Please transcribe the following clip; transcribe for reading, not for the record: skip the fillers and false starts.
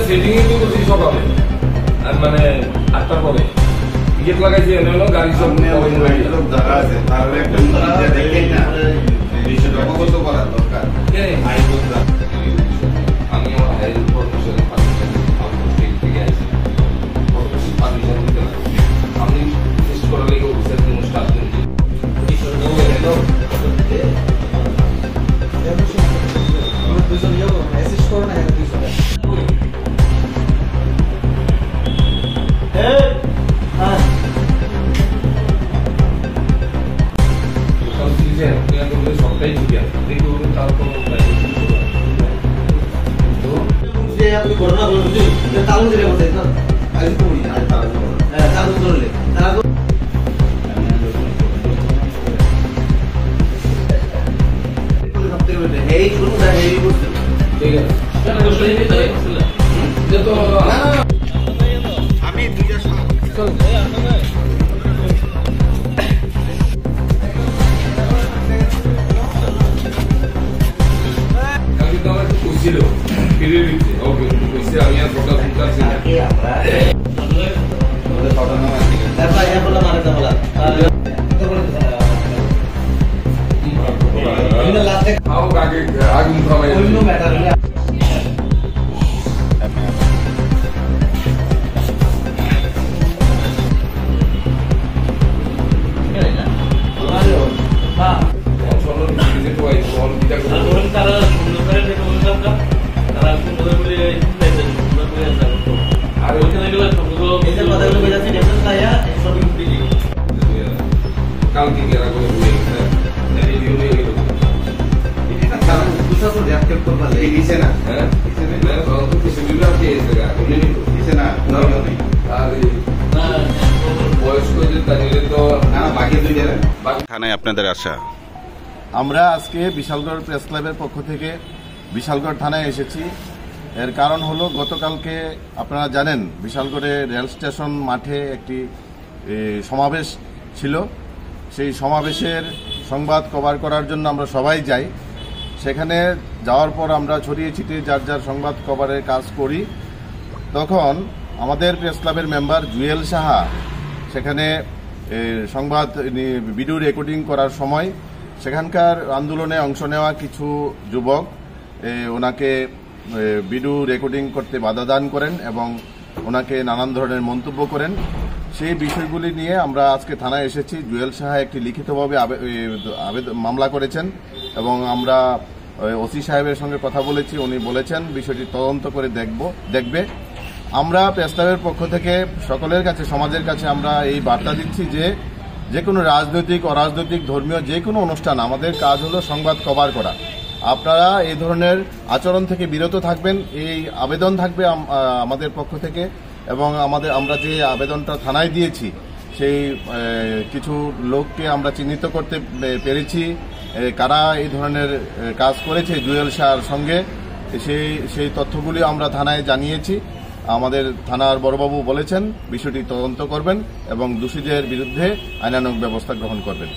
Setting তো করছি সকালে আর মানে 8টার পরে গেট লাগাইছি এনে গাড়ি সব জায়গা আছে তাহলে একটা দেখেই না বিষয়টা অবগত করা দরকার। আমি আমার হাইল প্রফেশন আমি শেষ করার লেগে অফিসের জন্য স্টার্ট করেছি সবটাই ঠিক আছে দেখি তার কোনো আপনি ঘটনা বলছেন তালু দিলে বলছেন না আগে তো বলি আর তালু ধরলে তারা তো সবথেকে বেটার এই শুরুটা এই করতে ঠিক আছে কেন করতে দিতে যে তো আমি দুইটা চল ছিল ফিরে দিতে ওকে কইছে আমি আর ফটো তুলতাছি না কি আমরা ওদের ফটো না মারতে তারপর এটা বলা মারতে বলা তো বলে ইন লাস্টে হাউ আগে আগুন থামাই অন্য ম্যাটার হলে থানায় আপনাদের আশা। আমরা আজকে বিশালগড় প্রেস ক্লাবের পক্ষ থেকে বিশালগড় থানায় এসেছি। এর কারণ হলো গতকালকে আপনারা জানেন বিশালগড়ে রেল স্টেশন মাঠে একটি সমাবেশ ছিল। সেই সমাবেশের সংবাদ কভার করার জন্য আমরা সবাই যাই। সেখানে যাওয়ার পর আমরা ছড়িয়ে ছিটিয়ে যার যার সংবাদ কভারের কাজ করি। তখন আমাদের প্রেস ক্লাবের মেম্বার জুয়েল সাহা সেখানে সংবাদ ভিডিও রেকর্ডিং করার সময় সেখানকার আন্দোলনে অংশ নেওয়া কিছু যুবক ওনাকে ভিডিও রেকর্ডিং করতে বাধা দান করেন এবং ওনাকে নানান ধরনের মন্তব্য করেন। সেই বিষয়গুলি নিয়ে আমরা আজকে থানায় এসেছি। জুয়েল সাহা একটি লিখিতভাবে মামলা করেছেন এবং আমরা ওসি সাহেবের সঙ্গে কথা বলেছি। উনি বলেছেন বিষয়টি তদন্ত করে দেখবে। আমরা প্রেস ক্লাবের পক্ষ থেকে সকলের কাছে সমাজের কাছে আমরা এই বার্তা দিচ্ছি যে কোনো রাজনৈতিক অরাজনৈতিক ধর্মীয় যে কোনো অনুষ্ঠান আমাদের কাজ হলো সংবাদ কভার করা। আপনারা এই ধরনের আচরণ থেকে বিরত থাকবেন এই আবেদন থাকবে আমাদের পক্ষ থেকে। এবং আমরা যে আবেদনটা থানায় দিয়েছি সেই কিছু লোককে আমরা চিহ্নিত করতে পেরেছি কারা এই ধরনের কাজ করেছে জুয়েল শাহর সঙ্গে। সেই তথ্যগুলি আমরা থানায় জানিয়েছি। আমাদের থানার বড়বাবু বলেছেন বিষয়টি তদন্ত করবেন এবং দোষীদের বিরুদ্ধে আইনানুগ ব্যবস্থা গ্রহণ করবেন।